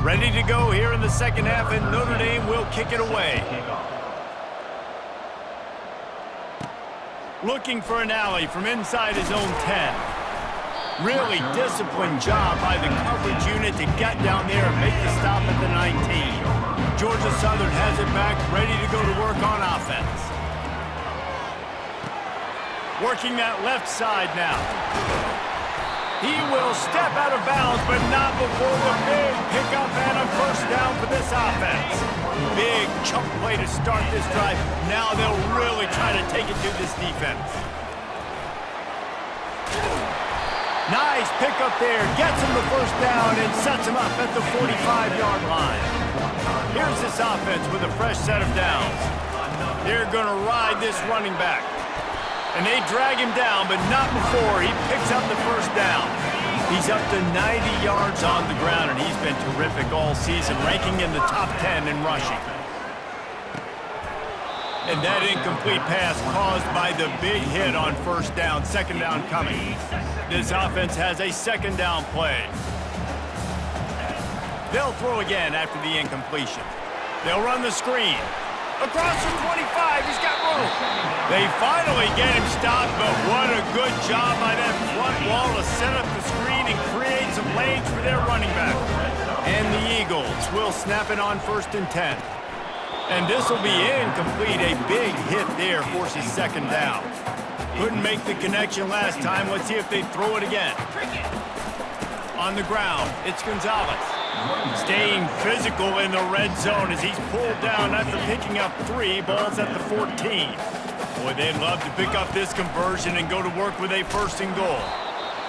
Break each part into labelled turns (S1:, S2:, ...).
S1: Ready to go here in the second half, and Notre Dame will kick it away. Looking for an alley from inside his own 10. Really disciplined job by the coverage unit to get down there and make the stop at the 19. Georgia Southern has it back, ready to go to work on offense. Working that left side now. He will step out of bounds, but not before the big pickup and a first down for this offense. Big chunk play to start this drive. Now they'll really try to take it to this defense. Nice pickup there. Gets him the first down and sets him up at the 45-yard line. Here's this offense with a fresh set of downs. They're going to ride this running back. And they drag him down, but not before he picks up the first down. He's up to 90 yards on the ground, and he's been terrific all season, ranking in the top 10 in rushing. And that incomplete pass caused by the big hit on first down, second down coming. This offense has a second down play. They'll throw again after the incompletion. They'll run the screen. Across the 25, he's got room. They finally get him stopped, but what a good job by that front wall to set up the screen and create some lanes for their running back. And the Eagles will snap it on 1st and 10. And this will be incomplete. A big hit there forces second down. Couldn't make the connection last time. Let's see if they throw it again. On the ground, it's Gonzalez. Staying physical in the red zone as he's pulled down after picking up 3 balls at the 14. Boy, they'd love to pick up this conversion and go to work with a 1st and goal.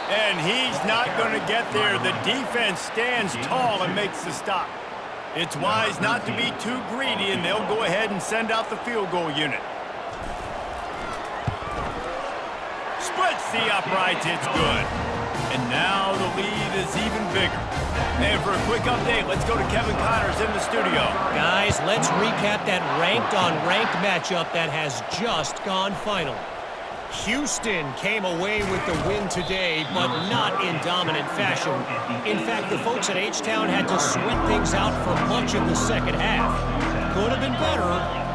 S1: And he's not going to get there. The defense stands tall and makes the stop. It's wise not to be too greedy, and they'll go ahead and send out the field goal unit. Splits the uprights, it's good. And now the lead is even bigger. And for a quick update, let's go to Kevin Connors in the studio.
S2: Guys, let's recap that ranked-on-ranked matchup that has just gone final. Houston came away with the win today, but not in dominant fashion. In fact, the folks at H-Town had to sweat things out for much of the second half. Could have been better,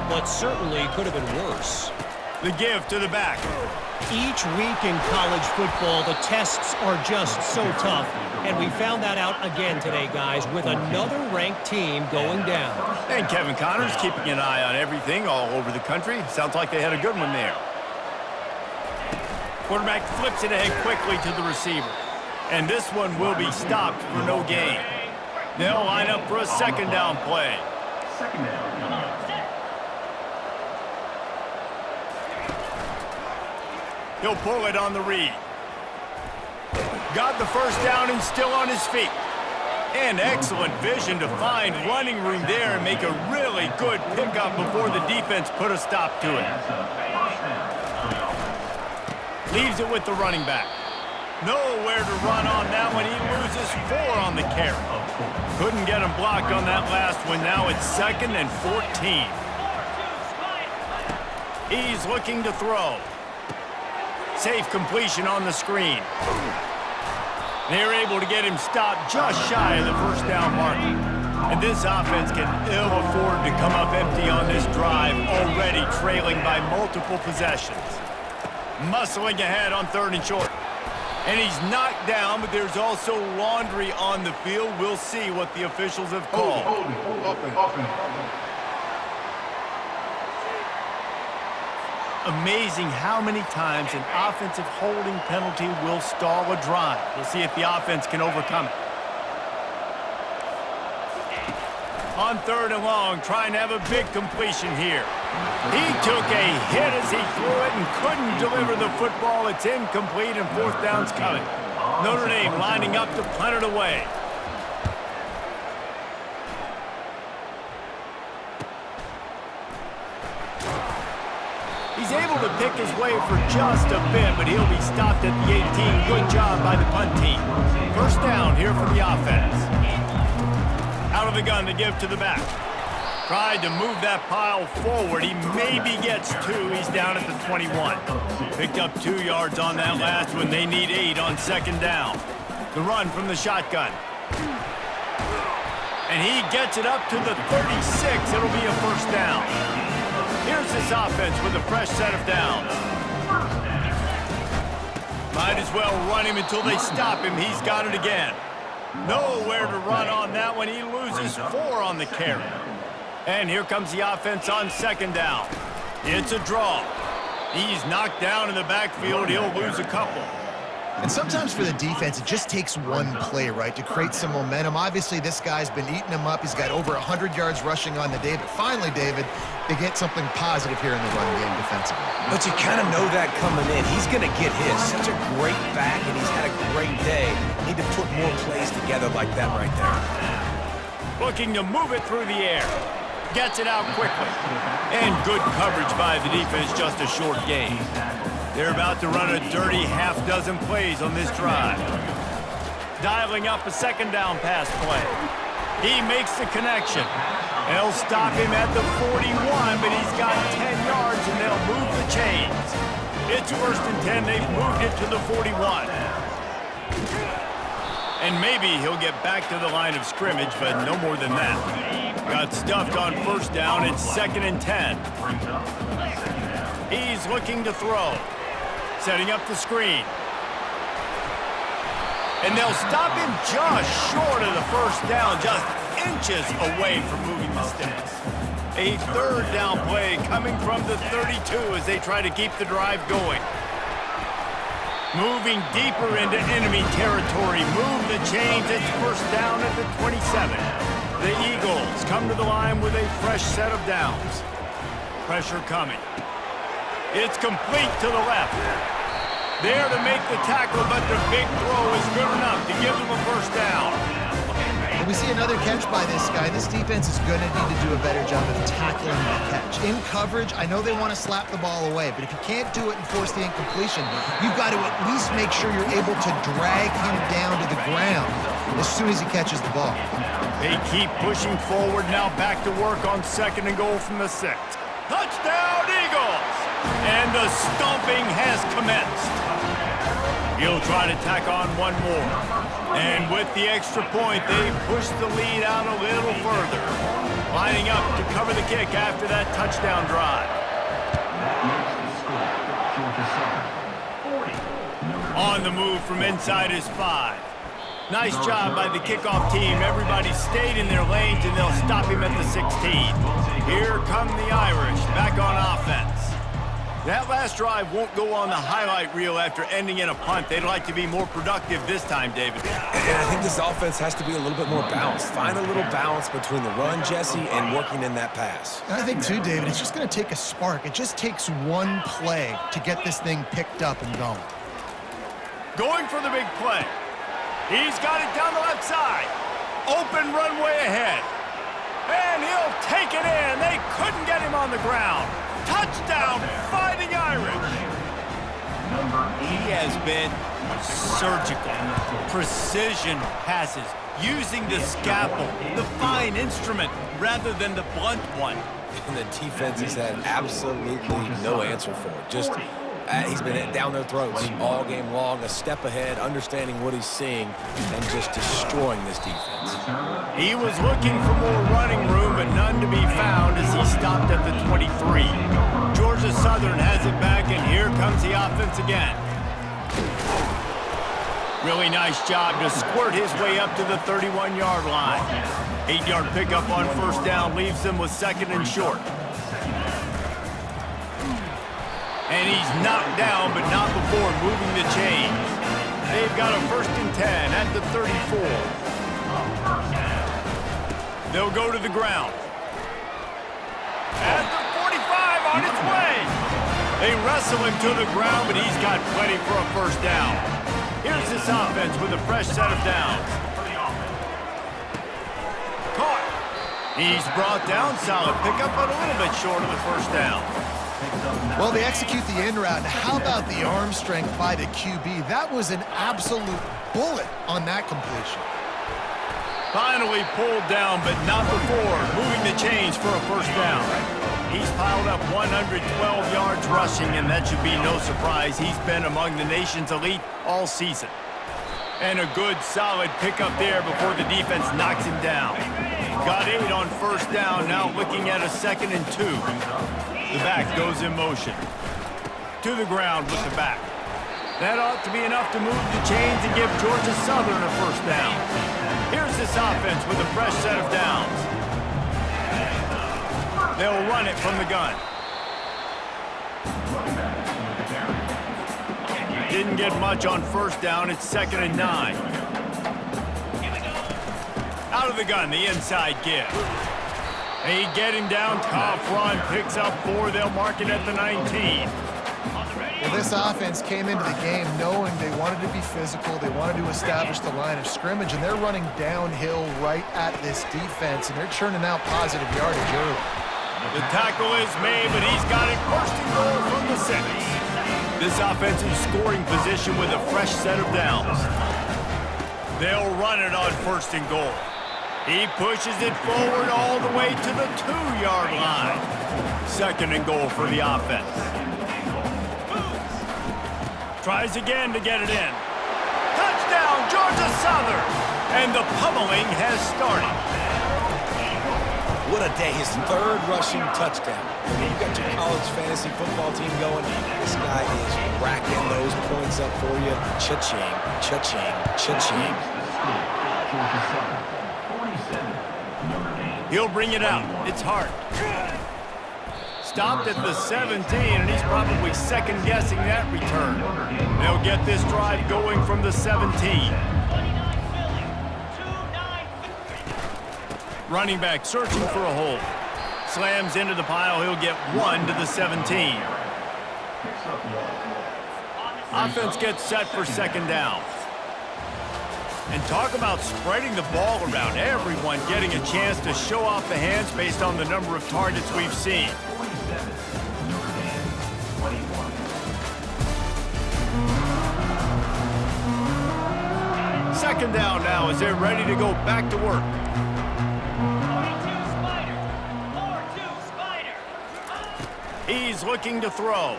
S2: but certainly could have been worse.
S1: The give to the back.
S2: Each week in college football, the tests are just so tough, and we found that out again today, guys, with another ranked team going down.
S1: And Kevin Connors keeping an eye on everything all over the country. Sounds like they had a good one there. Quarterback flips it ahead quickly to the receiver. And this one will be stopped for no gain. They'll line up for a second down play.
S3: Second down.
S1: He'll pull it on the read. Got the first down and still on his feet. And excellent vision to find running room there and make a really good pickup before the defense put a stop to it. Leaves it with the running back. Nowhere to run on that one. He loses 4 on the carry. Couldn't get him blocked on that last one. Now it's 2nd and 14. He's looking to throw. Safe completion on the screen. They're able to get him stopped just shy of the first down marker. And this offense can ill afford to come up empty on this drive, already trailing by multiple possessions. Muscling ahead on 3rd and short. And he's knocked down, but there's also laundry on the field. We'll see what the officials have called. Amazing how many times an offensive holding penalty will stall a drive. We'll see if the offense can overcome it. On 3rd and long, trying to have a big completion here. He took a hit as he threw it and couldn't deliver the football. It's incomplete and 4th down's coming. Notre Dame lining up to punt it away. He's able to pick his way for just a bit, but he'll be stopped at the 18. Good job by the punt team. First down here for the offense. Out of the gun to give to the back. Tried to move that pile forward. He maybe gets 2. He's down at the 21. Picked up 2 yards on that last one. They need 8 on 2nd down. The run from the shotgun. And he gets it up to the 36. It'll be a first down. Here's this offense with a fresh set of downs. Might as well run him until they stop him. He's got it again. Nowhere to run on that one. He loses 4 on the carry. And here comes the offense on second down. It's a draw. He's knocked down in the backfield. He'll lose a couple.
S3: And sometimes for the defense, it just takes one play, right, to create some momentum. Obviously, this guy's been eating him up. He's got over 100 yards rushing on the day. But finally, David, they get something positive here in the run game defensively.
S4: But you kind of know that coming in. He's going to get his. Such a great back, and he's had a great day. Need to put more plays together like that right there.
S1: Looking to move it through the air. Gets it out quickly. And good coverage by the defense, just a short gain. They're about to run a dirty half-dozen plays on this drive. Dialing up a second down pass play. He makes the connection. They'll stop him at the 41, but he's got 10 yards, and they'll move the chains. It's first and 10. They've moved it to the 41. And maybe he'll get back to the line of scrimmage, but no more than that. Got stuffed on first down. It's second and 10. He's looking to throw. Setting up the screen. And they'll stop him just short of the first down, just inches away from moving the sticks. A third down play coming from the 32 as they try to keep the drive going. Moving deeper into enemy territory. Move the chains. It's first down at the 27. The Eagles come to the line with a fresh set of downs. Pressure coming. It's complete to the left. There to make the tackle, but the big throw is good enough to give them a first down.
S3: And we see another catch by this guy. This defense is going to need to do a better job of tackling the catch. In coverage, I know they want to slap the ball away, but if you can't do it and force the incompletion, you've got to at least make sure you're able to drag him down to the ground as soon as he catches the ball.
S1: They keep pushing forward, now back to work on second and goal from the 6. Touchdown, Eagles! And the stomping has commenced. He'll try to tack on one more. And with the extra point, they push the lead out a little further. Lining up to cover the kick after that touchdown drive. On the move from inside his 5. Nice job by the kickoff team. Everybody stayed in their lanes, and they'll stop him at the 16. Here come the Irish, back on offense. That last drive won't go on the highlight reel after ending in a punt. They'd like to be more productive this time, David.
S4: And I think this offense has to be a little bit more balanced. Find a little balance between the run, Jesse, and working in that pass.
S3: And I think, too, David, it's just going to take a spark. It just takes one play to get this thing picked up and going.
S1: Going for the big play. He's got it down the left side. Open runway ahead. And he'll take it in. They couldn't get him on the ground. Touchdown, Fighting Irish. He has been surgical. Precision passes. Using the scalpel, the fine instrument, rather than the blunt one.
S4: And the defense has had absolutely no answer for it. Just he's been down their throats all game long, a step ahead, understanding what he's seeing, and just destroying this defense.
S1: He was looking for more running room, but none to be found as he stopped at the 23. Georgia Southern has it back, and here comes the offense again. Really nice job to squirt his way up to the 31-yard line. 8-yard pickup on first down leaves them with second and short. And he's knocked down, but not before moving the chains. They've got a first and 10 at the 34. They'll go to the ground. At the 45, on its way. They wrestle him to the ground, but he's got plenty for a first down. Here's this offense with a fresh set of downs. Caught. He's brought down, solid pickup, but a little bit short of the first down.
S3: Well, they execute the in route. How about the arm strength by the QB? That was an absolute bullet on that completion.
S1: Finally pulled down, but not before moving the chains for a first down. He's piled up 112 yards rushing, and that should be no surprise. He's been among the nation's elite all season. And a good, solid pickup there before the defense knocks him down. Got 8 on first down, now looking at a 2nd and 2. The back goes in motion. To the ground with the back. That ought to be enough to move the chains and give Georgia Southern a first down. Here's this offense with a fresh set of downs. They'll run it from the gun. Didn't get much on first down. It's 2nd and 9. Out of the gun, the inside give. They get him down. Tough run. Picks up 4. They'll mark it at the 19.
S3: Well, this offense came into the game knowing they wanted to be physical. They wanted to establish the line of scrimmage, and they're running downhill right at this defense, and they're churning out positive yardage early.
S1: The tackle is made, but he's got it first and goal from the 6. This offensive scoring position with a fresh set of downs. They'll run it on first and goal. He pushes it forward all the way to the 2-yard line. 2nd and goal for the offense. Tries again to get it in. Touchdown, Georgia Southern! And the pummeling has started.
S4: What a day, his 3rd rushing touchdown. I mean, you got your college fantasy football team going. This guy is racking those points up for you. Cha-ching, cha-ching, cha-ching.
S1: He'll bring it out. It's Hart. Stopped at the 17, and he's probably second-guessing that return. They'll get this drive going from the 17. Running back searching for a hole. Slams into the pile. He'll get 1 to the 17. Offense gets set for 2nd down. And talk about spreading the ball around. Everyone getting a chance to show off the hands based on the number of targets we've seen. Second down now as they're ready to go back to work. He's looking to throw.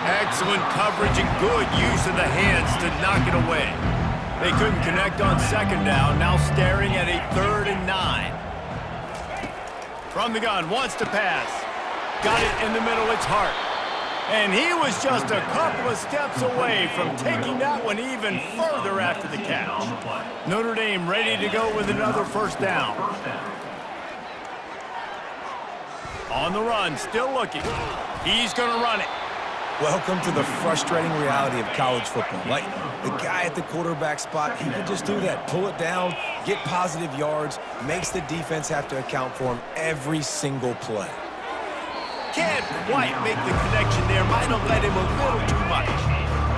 S1: Excellent coverage and good use of the hands to knock it away. They couldn't connect on 2nd down, now staring at a 3rd and 9. From the gun, wants to pass. Got it in the middle, it's Hart. And he was just a couple of steps away from taking that one even further after the catch. Notre Dame ready to go with another first down. On the run, still looking. He's going to run it.
S4: Welcome to the frustrating reality of college football. Like, the guy at the quarterback spot, he can just do that. Pull it down, get positive yards, makes the defense have to account for him every single play.
S1: Can't quite make the connection there. Might have led him a little too much.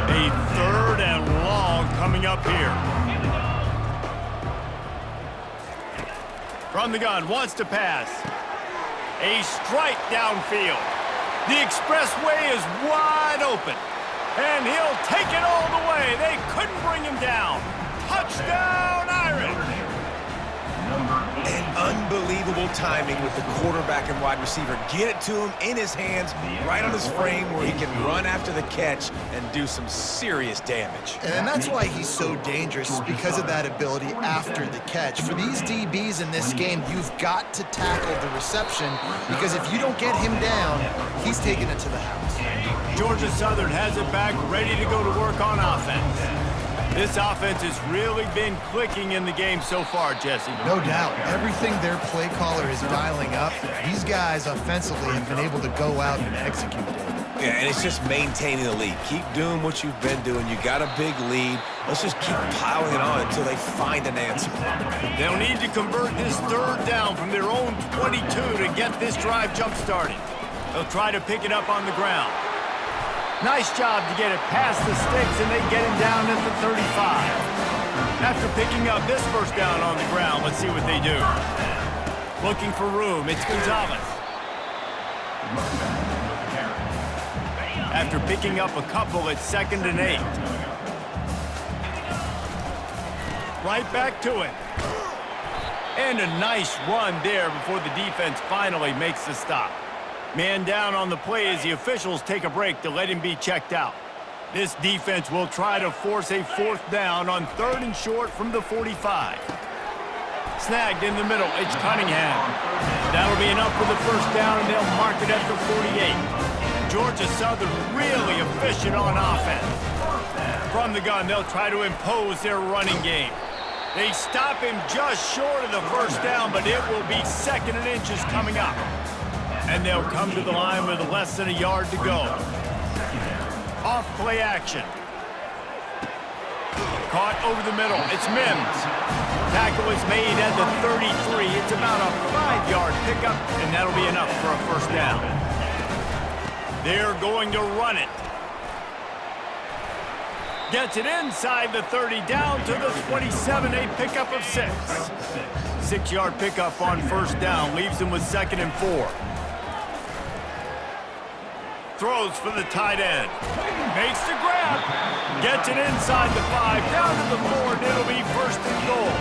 S1: A 3rd and long coming up here. From the gun, wants to pass. A strike downfield. The expressway is wide open. And he'll take it all the way. They couldn't bring him down. Touchdown, Irish!
S4: And unbelievable timing with the quarterback and wide receiver. Get it to him in his hands, right on his frame where he can run after the catch and do some serious damage.
S3: And that's why he's so dangerous, is because of that ability after the catch. For these DBs in this game, you've got to tackle the reception, because if you don't get him down, he's taking it to the house.
S1: Georgia Southern has it back, ready to go to work on offense. This offense has really been clicking in the game so far, Jesse.
S3: No doubt. Everything their play caller is dialing up, these guys offensively have been able to go out and execute it.
S4: Yeah, and it's just maintaining the lead. Keep doing what you've been doing. You got a big lead. Let's just keep piling it on until they find an answer.
S1: They'll need to convert this 3rd down from their own 22 to get this drive jump-started. They'll try to pick it up on the ground. Nice job to get it past the sticks, and they get him down at the 35. After picking up this first down on the ground, let's see what they do. Looking for room, it's Gonzalez. After picking up a couple, it's 2nd and 8. Right back to it. And a nice run there before the defense finally makes the stop. Man down on the play as the officials take a break to let him be checked out. This defense will try to force a fourth down on 3rd and short from the 45. Snagged in the middle, it's Cunningham. That'll be enough for the first down, and they'll mark it at the 48. Georgia Southern really efficient on offense. From the gun, they'll try to impose their running game. They stop him just short of the first down, but it will be 2nd and inches coming up. And they'll come to the line with less than a yard to go. Off play action. Caught over the middle. It's Mims. Tackle is made at the 33. It's about a 5-yard pickup, and that'll be enough for a first down. They're going to run it. Gets it inside the 30, down to the 27, a pickup of 6. 6-yard pickup on first down, leaves them with 2nd and 4. Throws for the tight end. Makes the grab. Gets it inside the 5, down to the 4, and it'll be 1st and goal.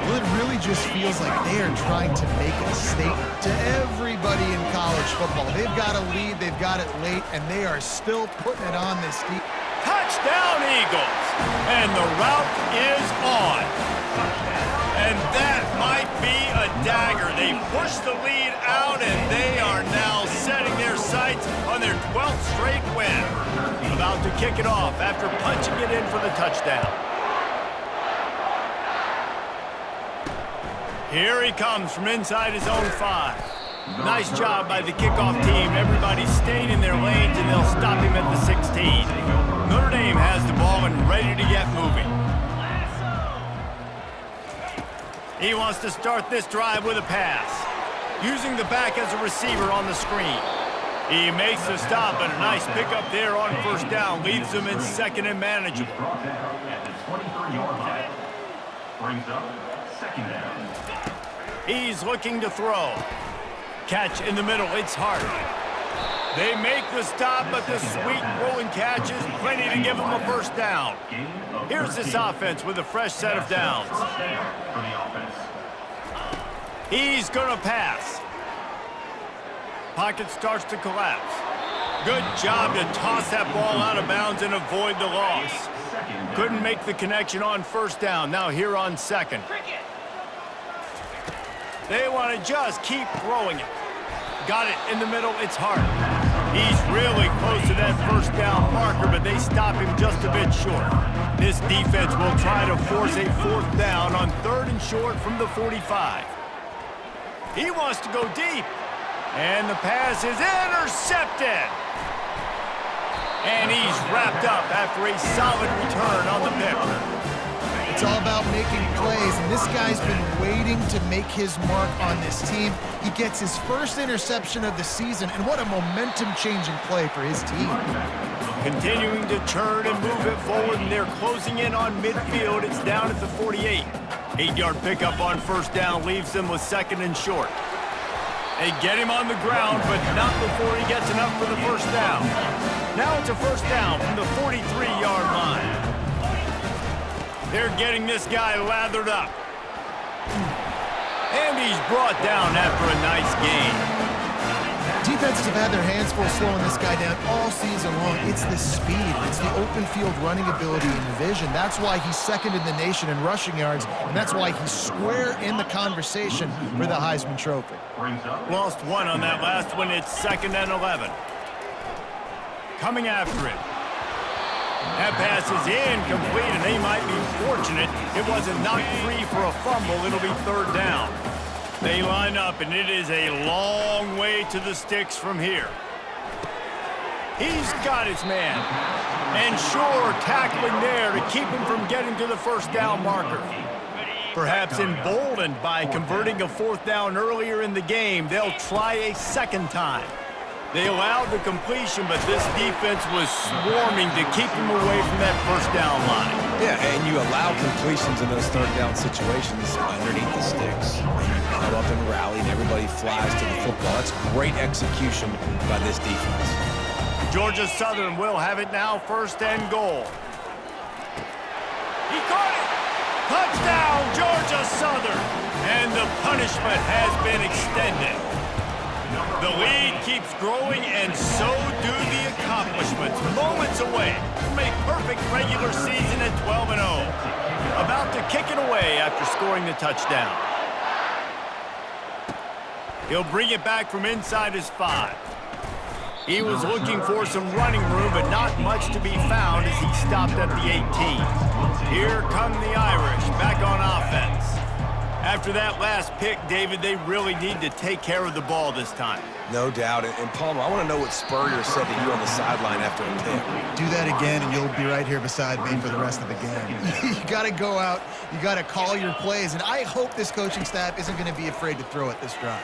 S3: Well, it really just feels like they are trying to make a statement to everybody in college football. They've got a lead, they've got it late, and they are still putting it on this deep.
S1: Touchdown, Eagles! And the route is on. And that might be a dagger. They push the lead out, and they are now setting their sights on their 12th straight win. About to kick it off after punching it in for the touchdown. Here he comes from inside his own 5. Nice job by the kickoff team. Everybody stayed in their lanes, and they'll stop him at the 16. Notre Dame has the ball and ready to get moving. He wants to start this drive with a pass, using the back as a receiver on the screen. He makes the stop, and a nice pickup there on first down. Leaves him in 2nd and manageable. He's looking to throw. Catch in the middle, it's Hart. They make the stop, but the sweet rolling catch is plenty to give them a first down. Here's this offense with a fresh set of downs. He's gonna pass. Pocket starts to collapse. Good job to toss that ball out of bounds and avoid the loss. Couldn't make the connection on first down. Now here on 2nd. They want to just keep throwing it. Got it in the middle, it's Hart. He's really close to that first down marker, but they stop him just a bit short. This defense will try to force a 4th down on 3rd and short from the 45. He wants to go deep, and the pass is intercepted. And he's wrapped up after a solid return on the pick.
S3: It's all about making plays, and this guy's been waiting to make his mark on this team. He gets his first interception of the season, and what a momentum-changing play for his team.
S1: Continuing to turn and move it forward, and they're closing in on midfield. It's down at the 48. 8-yard pickup on first down leaves them with 2nd and short. They get him on the ground, but not before he gets enough for the first down. Now it's a first down from the 43-yard line. They're getting this guy lathered up. And he's brought down after a nice gain.
S3: Defenses have had their hands full slowing this guy down all season long. It's the speed. It's the open field running ability and vision. That's why he's 2nd in the nation in rushing yards, and that's why he's square in the conversation for the Heisman Trophy.
S1: Lost 1 on that last one. It's 2nd and 11. Coming after it. That pass is incomplete, and they might be fortunate it wasn't knocked free for a fumble. It'll be 3rd down. They line up, and it is a long way to the sticks from here. He's got his man. And sure, tackling there to keep him from getting to the first down marker. Perhaps emboldened by converting a 4th down earlier in the game, they'll try a 2nd time. They allowed the completion, but this defense was swarming to keep him away from that first down line.
S4: Yeah, and you allow completions in those 3rd down situations underneath the sticks. And you come up and rally, and everybody flies to the football. That's great execution by this defense.
S1: Georgia Southern will have it now, 1st and goal. He caught it! Touchdown, Georgia Southern! And the punishment has been extended. The lead keeps growing, and so do the accomplishments. Moments away from a perfect regular season at 12-0. About to kick it away after scoring the touchdown. He'll bring it back from inside his 5. He was looking for some running room, but not much to be found as he stopped at the 18. Here come the Irish, back on offense. After that last pick, David, they really need to take care of the ball this time.
S4: No doubt. And Palmer, I want to know what Spurrier said to you on the sideline after a pick.
S3: Do that again, and you'll be right here beside me for the rest of the game. You got to go out. You got to call your plays, and I hope this coaching staff isn't going to be afraid to throw it this drive.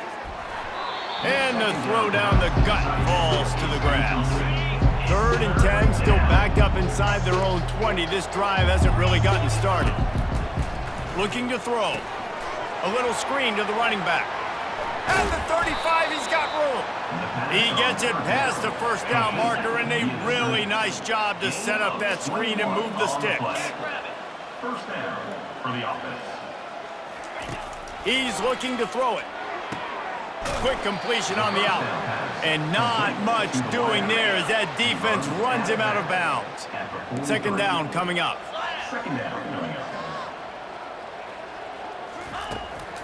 S1: And the throw down the gut falls to the grass. 3rd and 10, still backed up inside their own 20. This drive hasn't really gotten started. Looking to throw. A little screen to the running back. At the 35, he's got room. He gets it past the first down marker, and a really nice job to set up that screen and move the sticks.
S5: First down for the offense.
S1: He's looking to throw it. Quick completion on the out. And not much doing there as that defense runs him out of bounds. 2nd down coming up.
S5: Second down coming up.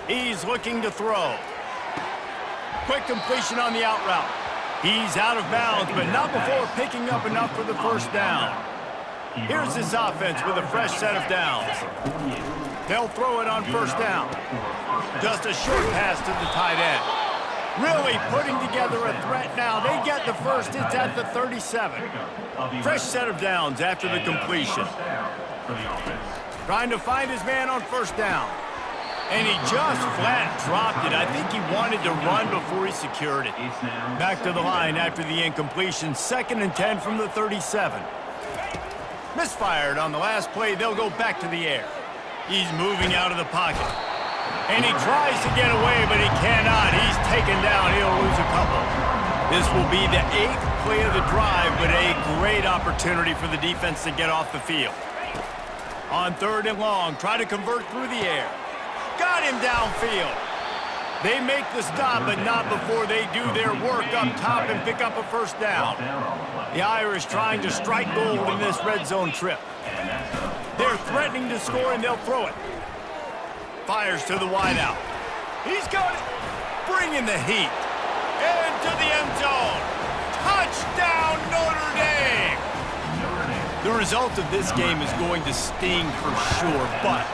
S1: He's looking to throw. Quick completion on the out route. He's out of bounds, but not before picking up enough for the first down. Here's this offense with a fresh set of downs. They'll throw it on first down. Just a short pass to the tight end. Really putting together a threat now. They get the first. It's at the 37. Fresh set of downs after the completion. Trying to find his man on first down. And he just flat dropped it. I think he wanted to run before he secured it. Back to the line after the incompletion. 2nd and 10 from the 37. Misfired on the last play. They'll go back to the air. He's moving out of the pocket. And he tries to get away, but he cannot. He's taken down. He'll lose a couple. This will be the 8th play of the drive, but a great opportunity for the defense to get off the field. On 3rd and long, try to convert through the air. Got him downfield. They make the stop, but not before they do their work up top and pick up a first down. The Irish trying to strike gold in this red zone trip. They're threatening to score, and they'll throw it. Fires to the wideout. He's got it. Bringing the heat. Into the end zone. Touchdown, Notre Dame! The result of this game is going to sting for sure, but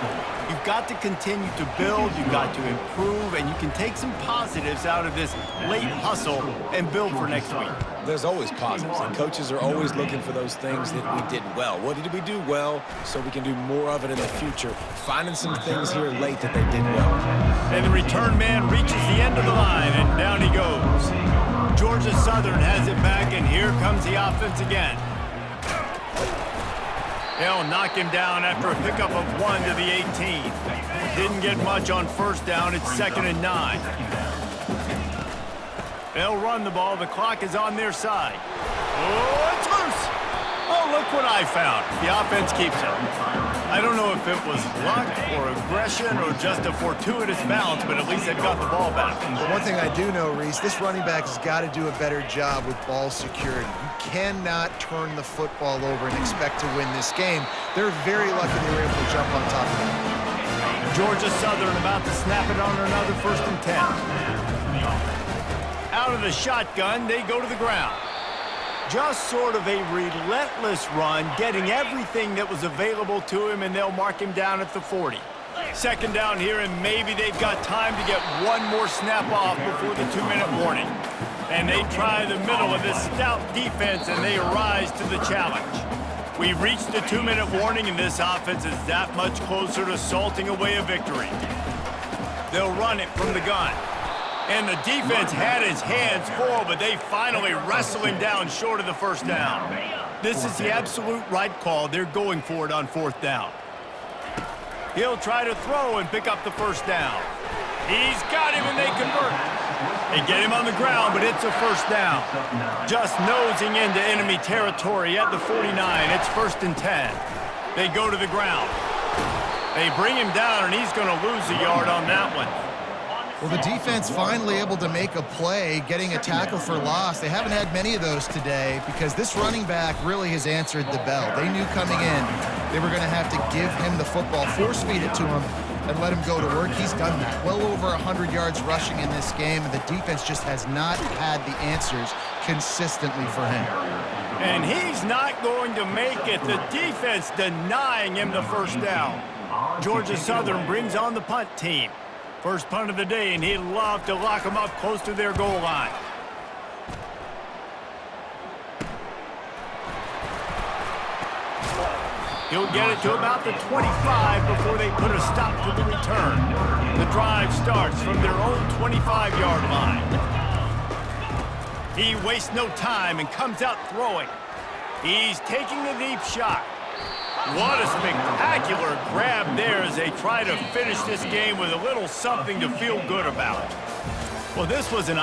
S1: you've got to continue to build, you've got to improve, and you can take some positives out of this late hustle and build for next week.
S4: There's always positives, and coaches are always looking for those things that we did well. What did we do well so we can do more of it in the future? Finding some things here late that they did well.
S1: And the return man reaches the end of the line, and down he goes. Georgia Southern has it back, and here comes the offense again. They'll knock him down after a pickup of 1 to the 18. Didn't get much on first down. It's 2nd and 9. They'll run the ball. The clock is on their side. Oh, it's loose. Oh, look what I found. The offense keeps it. I don't know if it was luck or aggression or just a fortuitous bounce, but at least they've got the ball back.
S3: But one thing I do know, Reese, this running back has got to do a better job with ball security. You cannot turn the football over and expect to win this game. They're very lucky they were able to jump on top of that.
S1: Georgia Southern about to snap it on another 1st and 10. Out of the shotgun, they go to the ground. Just sort of a relentless run, getting everything that was available to him, and they'll mark him down at the 40. 2nd down here, and maybe they've got time to get one more snap off before the 2-minute warning. And they try the middle of this stout defense, and they rise to the challenge. We've reached the 2-minute warning, and this offense is that much closer to salting away a victory. They'll run it from the gun. And the defense had his hands full, but they finally wrestle him down short of the first down. This is the absolute right call. They're going for it on 4th down. He'll try to throw and pick up the first down. He's got him, and they convert. They get him on the ground, but it's a first down. Just nosing into enemy territory at the 49. It's 1st and 10. They go to the ground. They bring him down, and he's going to lose a yard on that one.
S3: Well, the defense finally able to make a play, getting a tackle for loss. They haven't had many of those today because this running back really has answered the bell. They knew coming in they were going to have to give him the football, force-feed it to him, and let him go to work. He's done that. Well over 100 yards rushing in this game, and the defense just has not had the answers consistently for him.
S1: And he's not going to make it. The defense denying him the first down. Georgia Southern brings on the punt team. First punt of the day, and he'd love to lock them up close to their goal line. He'll get it to about the 25 before they put a stop to the return. The drive starts from their own 25-yard line. He wastes no time and comes out throwing. He's taking the deep shot. What a spectacular grab there as they try to finish this game with a little something to feel good about. Well, this was an